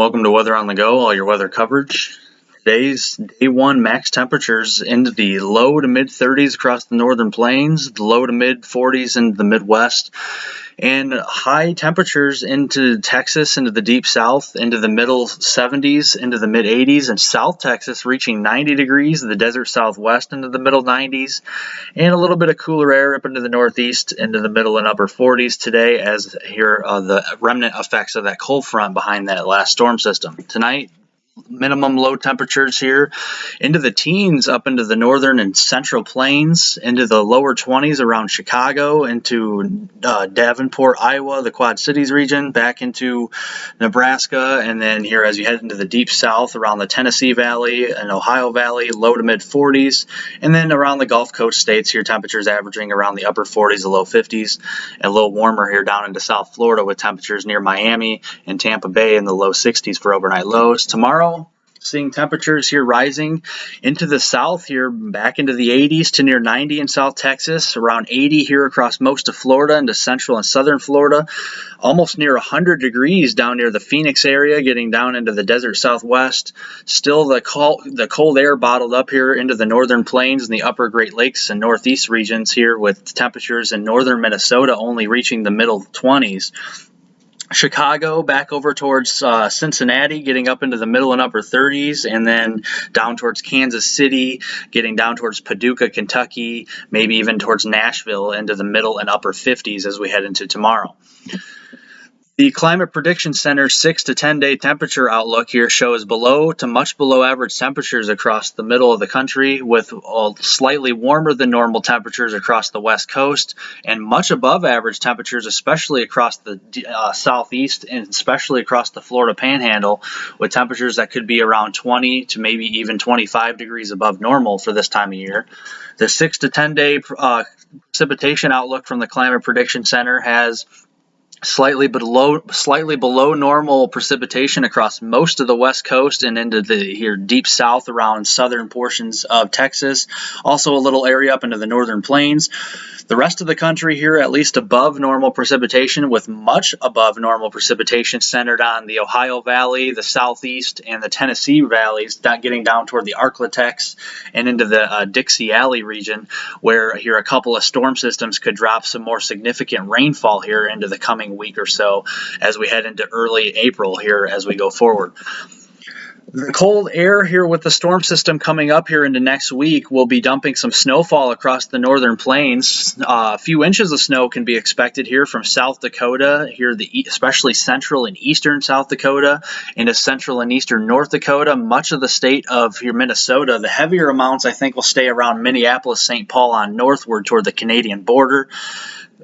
welcome to Weather on the Go, all your weather coverage. Today's day one max temperatures into the low to mid 30s across the northern plains, the low to mid 40s into the Midwest, and high temperatures into Texas, into the deep south, into the middle 70s, into the mid 80s, and South Texas reaching 90 degrees, the desert Southwest into the middle 90s, and a little bit of cooler air up into the Northeast, into the middle and upper 40s today, as here the remnant effects of that cold front behind that last storm system. Tonight, minimum low temperatures here into the teens up into the northern and central plains, into the lower 20s around Chicago, into Davenport, Iowa, the Quad Cities region, back into Nebraska, and then here as you head into the deep south around the Tennessee Valley and Ohio Valley, low to mid 40s, and then around the Gulf Coast states here, temperatures averaging around the upper 40s to low 50s, and a little warmer here down into South Florida with temperatures near Miami and Tampa Bay in the low 60s for overnight lows. Tomorrow, seeing temperatures here rising into the south here, back into the 80s to near 90 in South Texas, around 80 here across most of Florida into central and southern Florida, almost near 100 degrees down near the Phoenix area, getting down into the desert Southwest. Still the cold air bottled up here into the northern plains and the upper Great Lakes and Northeast regions here, with temperatures in northern Minnesota only reaching the middle 20s. Chicago back over towards Cincinnati, getting up into the middle and upper 30s, and then down towards Kansas City, getting down towards Paducah, Kentucky, maybe even towards Nashville into the middle and upper 50s as we head into tomorrow. The Climate Prediction Center's 6 to 10 day temperature outlook here shows below to much below average temperatures across the middle of the country, with slightly warmer than normal temperatures across the west coast, and much above average temperatures, especially across the southeast and especially across the Florida Panhandle, with temperatures that could be around 20 to maybe even 25 degrees above normal for this time of year. The 6 to 10 day precipitation outlook from the Climate Prediction Center has slightly below normal precipitation across most of the west coast and into the here deep south around southern portions of Texas. Also a little area up into the northern plains. The rest of the country here at least above normal precipitation, with much above normal precipitation centered on the Ohio Valley, the southeast, and the Tennessee valleys, getting down toward the Arklatex and into the Dixie Alley region, where here a couple of storm systems could drop some more significant rainfall here into the coming week or so as we head into early April here as we go forward. The cold air here with the storm system coming up here into next week will be dumping some snowfall across the northern plains. A few inches of snow can be expected here from South Dakota, here especially central and eastern South Dakota, into central and eastern North Dakota, much of the state of here Minnesota. The heavier amounts I think will stay around Minneapolis, St. Paul on northward toward the Canadian border,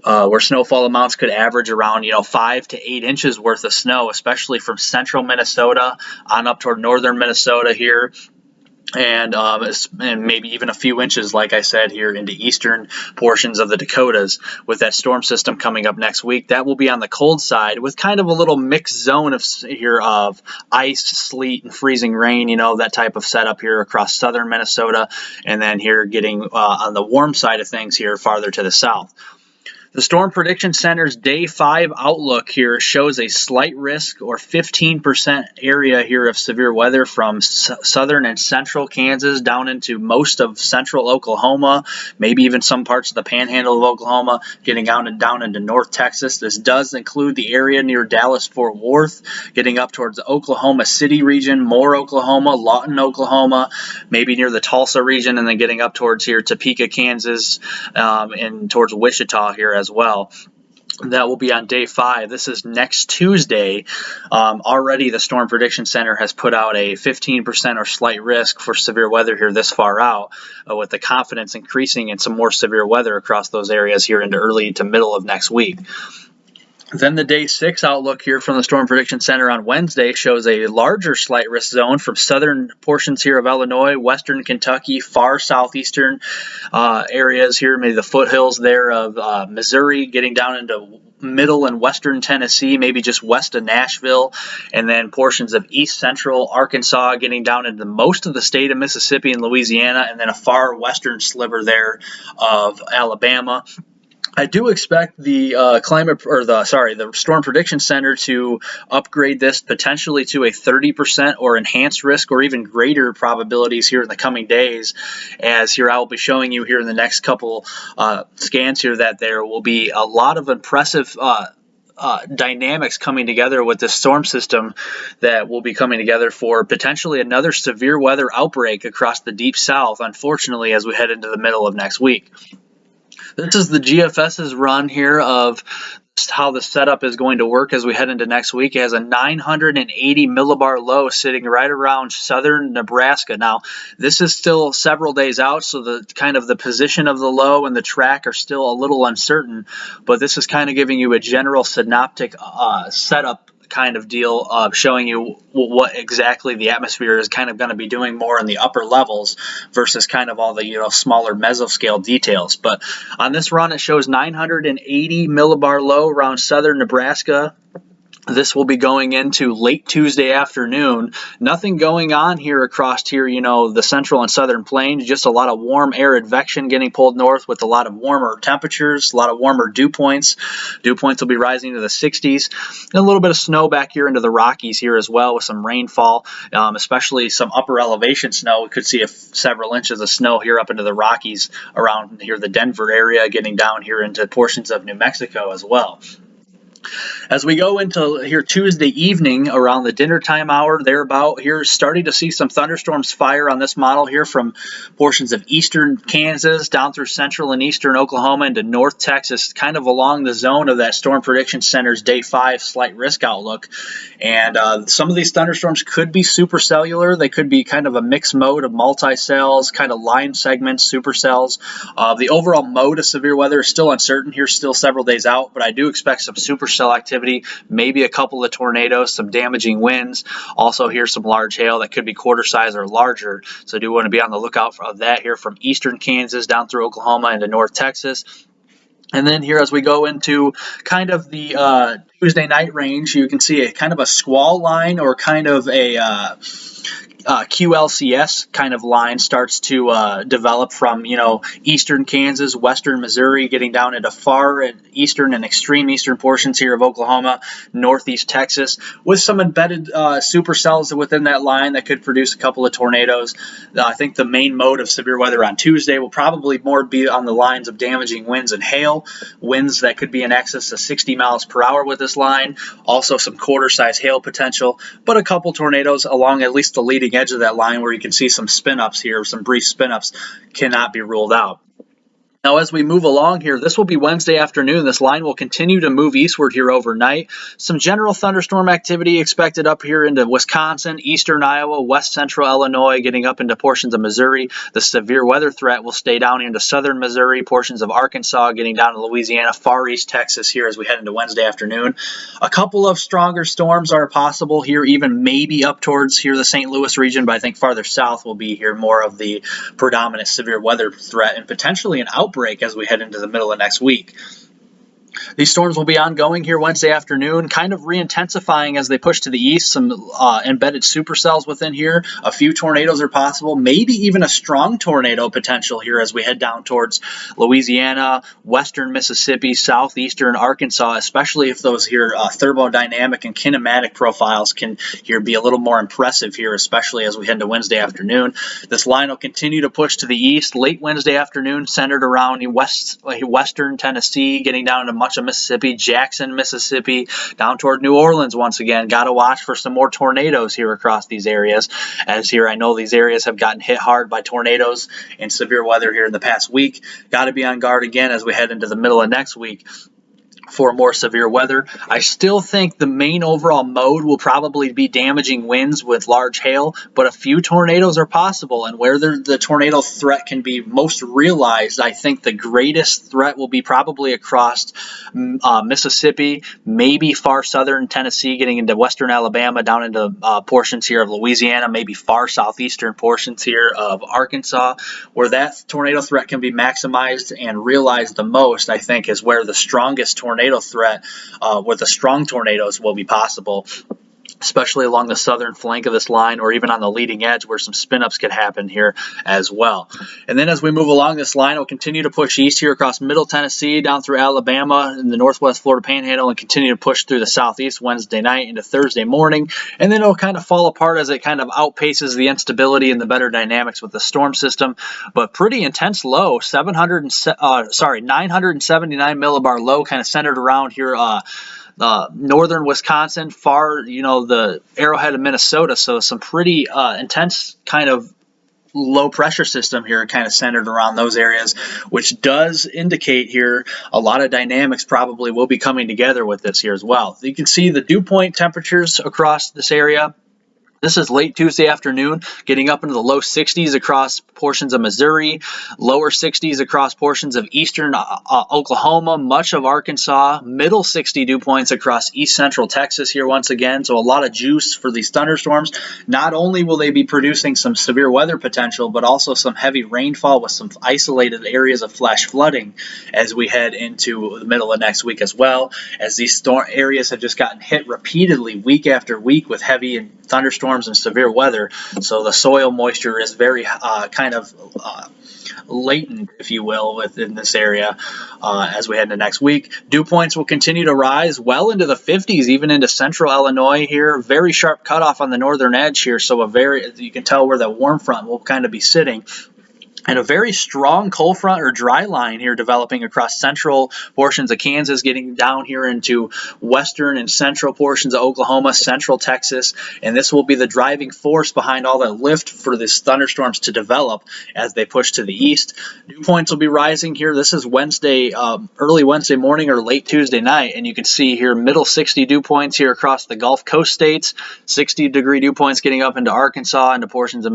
where snowfall amounts could average around 5 to 8 inches worth of snow, especially from central Minnesota on up toward northern Minnesota here, and maybe even a few inches, like I said, here into eastern portions of the Dakotas with that storm system coming up next week. That will be on the cold side with kind of a little mixed zone of ice, sleet, and freezing rain, that type of setup here across southern Minnesota, and then here getting on the warm side of things here farther to the south. The Storm Prediction Center's Day 5 outlook here shows a slight risk or 15% area here of severe weather from southern and central Kansas down into most of central Oklahoma, maybe even some parts of the panhandle of Oklahoma, getting down into North Texas. This does include the area near Dallas-Fort Worth, getting up towards the Oklahoma City region, Moore, Oklahoma, Lawton, Oklahoma, maybe near the Tulsa region, and then getting up towards here Topeka, Kansas, and towards Wichita here as well. That will be on Day 5. This is next Tuesday. Already the Storm Prediction Center has put out a 15% or slight risk for severe weather here this far out, with the confidence increasing in some more severe weather across those areas here into early to middle of next week. Then the Day 6 outlook here from the Storm Prediction Center on Wednesday shows a larger slight risk zone from southern portions here of Illinois, western Kentucky, far southeastern areas here, maybe the foothills there of Missouri, getting down into middle and western Tennessee, maybe just west of Nashville, and then portions of east central Arkansas, getting down into most of the state of Mississippi and Louisiana, and then a far western sliver there of Alabama. I do expect the the Storm Prediction Center to upgrade this potentially to a 30% or enhanced risk or even greater probabilities here in the coming days. As here I will be showing you here in the next couple scans here that there will be a lot of impressive dynamics coming together with this storm system that will be coming together for potentially another severe weather outbreak across the deep south, unfortunately, as we head into the middle of next week. This is the GFS's run here of how the setup is going to work as we head into next week. It has a 980 millibar low sitting right around southern Nebraska. Now, this is still several days out, so the kind of the position of the low and the track are still a little uncertain, but this is kind of giving you a general synoptic setup kind of deal of showing you what exactly the atmosphere is kind of going to be doing more in the upper levels versus kind of all the smaller mesoscale details. But on this run, it shows 980 millibar low around southern Nebraska. This will be going into late Tuesday afternoon. Nothing going on here across here, the central and southern plains. Just a lot of warm air advection getting pulled north with a lot of warmer temperatures, a lot of warmer dew points. Dew points will be rising to the 60s. And a little bit of snow back here into the Rockies here as well with some rainfall, especially some upper elevation snow. We could see several inches of snow here up into the Rockies around here, the Denver area, getting down here into portions of New Mexico as well. As we go into here Tuesday evening around the dinner time hour, thereabout here, starting to see some thunderstorms fire on this model here from portions of eastern Kansas down through central and eastern Oklahoma into north Texas, kind of along the zone of that Storm Prediction Center's Day 5 slight risk outlook. And some of these thunderstorms could be supercellular. They could be kind of a mixed mode of multi-cells, kind of line segments, supercells. The overall mode of severe weather is still uncertain here, still several days out, but I do expect some supercell activity, maybe a couple of tornadoes, some damaging winds. Also here some large hail that could be quarter size or larger. So I do want to be on the lookout for that here from eastern Kansas down through Oklahoma into north Texas. And then here as we go into kind of the Tuesday night range, you can see a kind of a squall line or kind of a QLCS kind of line starts to develop from, eastern Kansas, western Missouri, getting down into far eastern and extreme eastern portions here of Oklahoma, northeast Texas, with some embedded supercells within that line that could produce a couple of tornadoes. I think the main mode of severe weather on Tuesday will probably more be on the lines of damaging winds and hail, winds that could be in excess of 60 miles per hour with this line, also some quarter-size hail potential, but a couple tornadoes along at least the leading edge of that line where you can see some spin-ups here, some brief spin-ups cannot be ruled out. Now, as we move along here, this will be Wednesday afternoon. This line will continue to move eastward here overnight. Some general thunderstorm activity expected up here into Wisconsin, eastern Iowa, west central Illinois, getting up into portions of Missouri. The severe weather threat will stay down into southern Missouri, portions of Arkansas, getting down to Louisiana, far east Texas here as we head into Wednesday afternoon. A couple of stronger storms are possible here, even maybe up towards here the St. Louis region, but I think farther south will be here more of the predominant severe weather threat and potentially an outbreak as we head into the middle of next week. These storms will be ongoing here Wednesday afternoon, kind of re-intensifying as they push to the east. Some embedded supercells within here. A few tornadoes are possible, maybe even a strong tornado potential here as we head down towards Louisiana, western Mississippi, southeastern Arkansas, especially if those here thermodynamic and kinematic profiles can here be a little more impressive here, especially as we head into Wednesday afternoon. This line will continue to push to the east late Wednesday afternoon, centered around western Tennessee, getting down to much of Mississippi, Jackson, Mississippi, down toward New Orleans once again. Got to watch for some more tornadoes here across these areas, as here I know these areas have gotten hit hard by tornadoes and severe weather here in the past week. Got to be on guard again as we head into the middle of next week for more severe weather. I still think the main overall mode will probably be damaging winds with large hail, but a few tornadoes are possible, and where the tornado threat can be most realized, I think the greatest threat will be probably across Mississippi, maybe far southern Tennessee, getting into western Alabama, down into portions here of Louisiana, maybe far southeastern portions here of Arkansas, where that tornado threat can be maximized and realized the most, I think, is where the strongest tornado threat with the strong tornadoes will be possible. especially along the southern flank of this line or even on the leading edge where some spin-ups could happen here as well. And then as we move along this line, it will continue to push east here across middle Tennessee, down through Alabama and the northwest Florida Panhandle, and continue to push through the southeast Wednesday night into Thursday morning. And then it'll kind of fall apart as it kind of outpaces the instability and the better dynamics with the storm system. But pretty intense low, 979 millibar low, kind of centered around here northern Wisconsin, far, the arrowhead of Minnesota. So some pretty intense kind of low pressure system here, kind of centered around those areas, which does indicate here a lot of dynamics probably will be coming together with this here as well. You can see the dew point temperatures across this area. This is late Tuesday afternoon, getting up into the low 60s across portions of Missouri, lower 60s across portions of eastern Oklahoma, much of Arkansas, middle 60 dew points across east central Texas here once again. So a lot of juice for these thunderstorms. Not only will they be producing some severe weather potential, but also some heavy rainfall with some isolated areas of flash flooding as we head into the middle of next week as well, as these storm areas have just gotten hit repeatedly week after week with heavy and thunderstorms and severe weather. So the soil moisture is very kind of latent, if you will, within this area as we head into next week. Dew points will continue to rise well into the 50s, even into central Illinois here. Very sharp cutoff on the northern edge here, so you can tell where the warm front will kind of be sitting. And a very strong cold front or dry line here developing across central portions of Kansas, getting down here into western and central portions of Oklahoma, central Texas. And this will be the driving force behind all that lift for these thunderstorms to develop as they push to the east. Dew points will be rising here. This is Wednesday, early Wednesday morning or late Tuesday night. And you can see here middle 60 dew points here across the Gulf Coast states, 60-degree dew points getting up into Arkansas, into portions of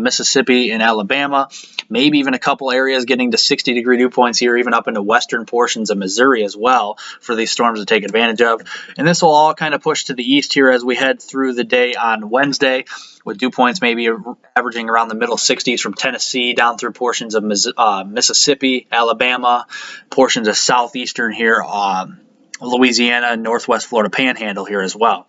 Mississippi and Alabama. Maybe even a couple areas getting to 60-degree dew points here, even up into western portions of Missouri as well, for these storms to take advantage of. And this will all kind of push to the east here as we head through the day on Wednesday, with dew points maybe averaging around the middle 60s from Tennessee down through portions of Mississippi, Alabama, portions of southeastern here, Louisiana, northwest Florida Panhandle here as well.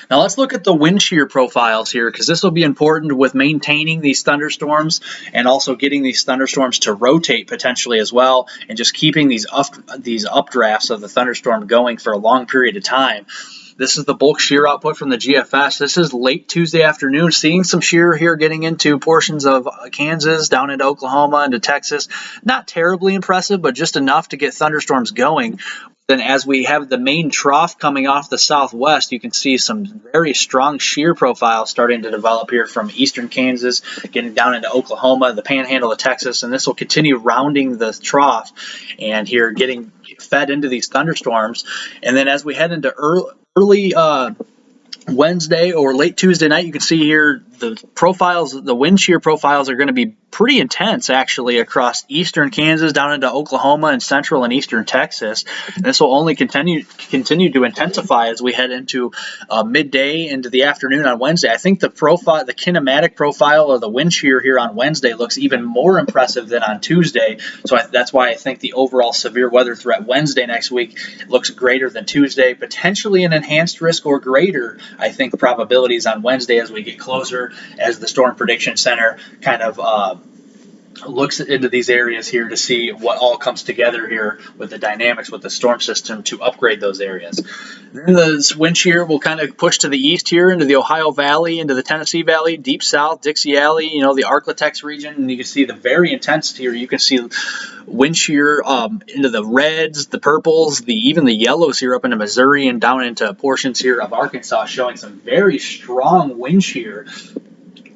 Now let's look at the wind shear profiles here, because this will be important with maintaining these thunderstorms and also getting these thunderstorms to rotate potentially as well, and just keeping these updrafts of the thunderstorm going for a long period of time. This is the bulk shear output from the GFS. This is late Tuesday afternoon, seeing some shear here getting into portions of Kansas, down into Oklahoma, into Texas. Not terribly impressive, but just enough to get thunderstorms going. Then as we have the main trough coming off the southwest, you can see some very strong shear profiles starting to develop here from eastern Kansas, getting down into Oklahoma, the panhandle of Texas, and this will continue rounding the trough and here getting fed into these thunderstorms. And then as we head into early Wednesday or late Tuesday night, you can see here the profiles, the wind shear profiles are going to be pretty intense actually across eastern Kansas down into Oklahoma and central and eastern Texas. And this will only continue to intensify as we head into midday into the afternoon on Wednesday. I think the kinematic profile of the wind shear here on Wednesday looks even more impressive than on Tuesday. So that's why I think the overall severe weather threat Wednesday next week looks greater than Tuesday, potentially an enhanced risk or greater, I think, probabilities on Wednesday as we get closer, as the Storm Prediction Center kind of looks into these areas here to see what all comes together here with the dynamics with the storm system to upgrade those areas. Then the wind shear will kind of push to the east here into the Ohio Valley, into the Tennessee Valley, deep south, Dixie Alley, the Arklatex region, and you can see the very intense here. You can see wind shear into the reds, the purples, even the yellows here up into Missouri and down into portions here of Arkansas, showing some very strong wind shear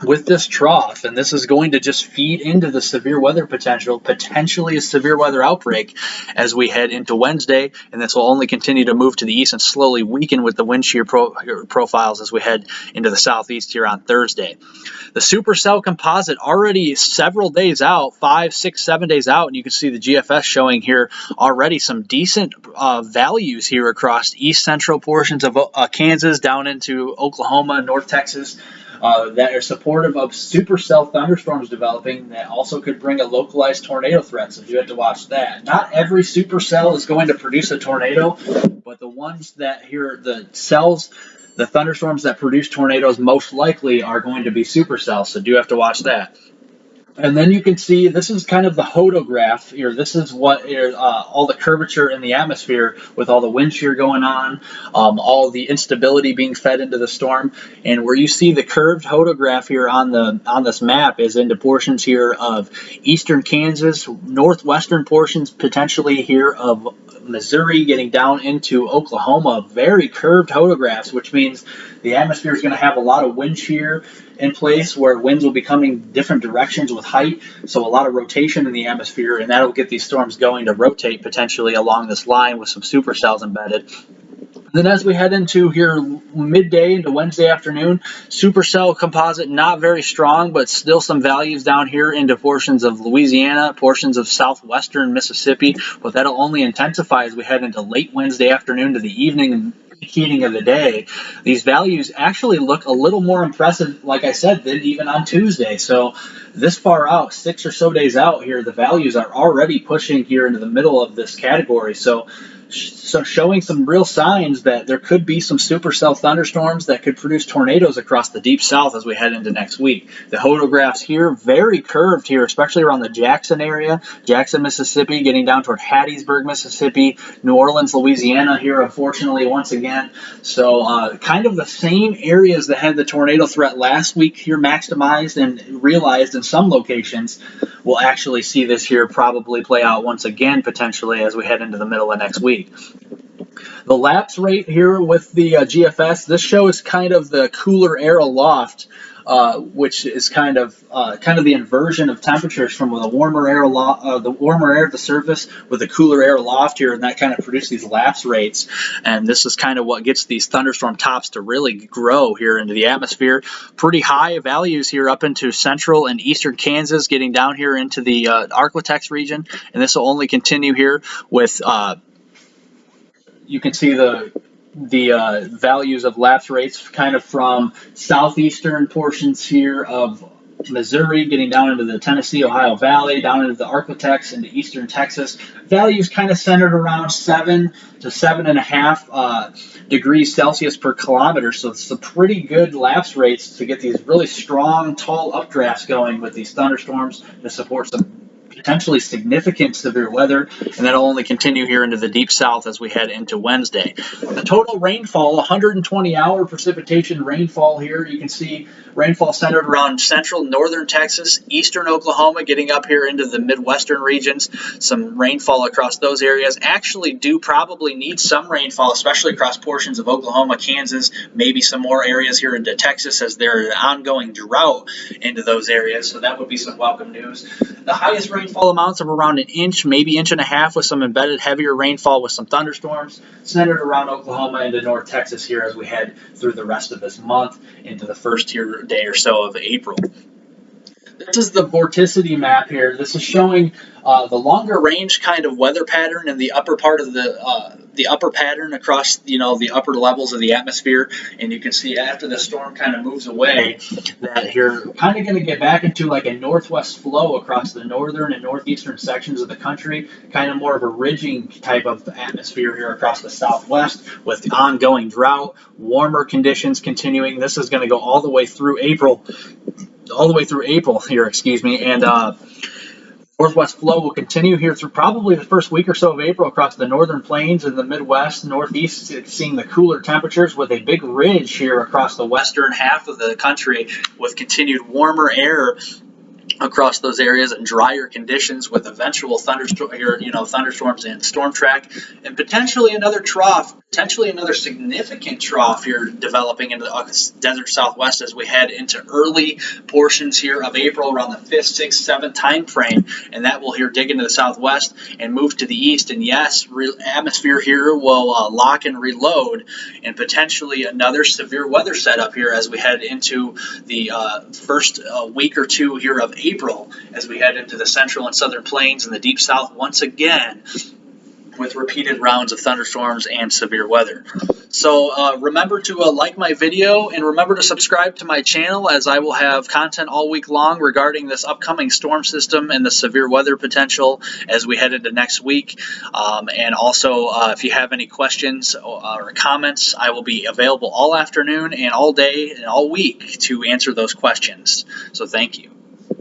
with this trough, and this is going to just feed into the severe weather potential, potentially a severe weather outbreak as we head into Wednesday, and this will only continue to move to the east and slowly weaken with the wind shear profiles as we head into the southeast here on Thursday. The Supercell composite already several days out, 5, 6, 7 days out, and you can see the GFS showing here already some decent values here across east central portions of Kansas down into Oklahoma, North Texas, that are supportive of supercell thunderstorms developing that also could bring a localized tornado threat, so you have to watch that. Not every supercell is going to produce a tornado, but the ones that here, the cells The thunderstorms that produce tornadoes most likely are going to be supercells, so do have to watch that. And then you can see this is kind of the hodograph here. This is what all the curvature in the atmosphere with all the wind shear going on, all the instability being fed into the storm. And where you see the curved hodograph here on this map is into portions here of eastern Kansas, northwestern portions potentially here of Missouri, getting down into Oklahoma. Very curved hodographs, which means the atmosphere is going to have a lot of wind shear in place where winds will be coming different directions with height, so a lot of rotation in the atmosphere, and that'll get these storms going to rotate potentially along this line with some supercells embedded. Then as we head into here midday into Wednesday afternoon, supercell composite not very strong, but still some values down here into portions of Louisiana, portions of southwestern Mississippi, but that'll only intensify as we head into late Wednesday afternoon to the evening heating of the day. These values actually look a little more impressive, like I said, than even on Tuesday. So this far out, 6 or so days out here, the values are already pushing here into the middle of this category. So showing some real signs that there could be some supercell thunderstorms that could produce tornadoes across the deep south as we head into next week. The hodographs here, very curved here, especially around the Jackson area, Jackson, Mississippi, getting down toward Hattiesburg, Mississippi, New Orleans, Louisiana here, unfortunately, once again. So kind of the same areas that had the tornado threat last week here maximized and realized in some locations. We'll actually see this here probably play out once again potentially as we head into the middle of next week. The lapse rate here with the GFS, this shows kind of the cooler air aloft, which is kind of the inversion of temperatures from the warmer air at the surface with the cooler air aloft here, and that kind of produces these lapse rates. And this is kind of what gets these thunderstorm tops to really grow here into the atmosphere. Pretty high values here up into central and eastern Kansas, getting down here into the Arklatex region, and this will only continue here with you can see the values of lapse rates kind of from southeastern portions here of Missouri, getting down into the Tennessee, Ohio Valley, down into the Arklatex, into eastern Texas. Values kind of centered around 7 to 7.5 degrees Celsius per kilometer. So it's some pretty good lapse rates to get these really strong, tall updrafts going with these thunderstorms to support some potentially significant severe weather, and that'll only continue here into the deep south as we head into Wednesday. The total rainfall, 120-hour precipitation rainfall here. You can see rainfall centered around central northern Texas, eastern Oklahoma, getting up here into the midwestern regions. Some rainfall across those areas. Actually do probably need some rainfall, especially across portions of Oklahoma, Kansas, maybe some more areas here into Texas as there are ongoing drought into those areas, so that would be some welcome news. The highest rainfall amounts of around an inch, maybe inch and a half, with some embedded heavier rainfall with some thunderstorms centered around Oklahoma into North Texas here as we head through the rest of this month into the first day or so of April. This is the vorticity map here. This is showing the longer range kind of weather pattern in the upper part of the upper pattern across the upper levels of the atmosphere, and you can see after the storm kind of moves away that you're kind of going to get back into like a northwest flow across the northern and northeastern sections of the country, kind of more of a ridging type of atmosphere here across the southwest with ongoing drought, warmer conditions continuing. This is going to go all the way through April here, and northwest flow will continue here through probably the first week or so of April across the northern plains and the Midwest, Northeast, seeing the cooler temperatures with a big ridge here across the western half of the country with continued warmer air across those areas and drier conditions with eventual thunderstorms and storm track, and potentially another significant trough here developing into the desert southwest as we head into early portions here of April around the 5th, 6th, 7th time frame, and that will here dig into the southwest and move to the east. And yes, atmosphere here will lock and reload, and potentially another severe weather setup here as we head into the first week or two here of April as we head into the central and southern plains and the deep south once again. with repeated rounds of thunderstorms and severe weather. So remember to like my video, and remember to subscribe to my channel, as I will have content all week long regarding this upcoming storm system and the severe weather potential as we head into next week. And also, if you have any questions or comments, I will be available all afternoon and all day and all week to answer those questions. So thank you.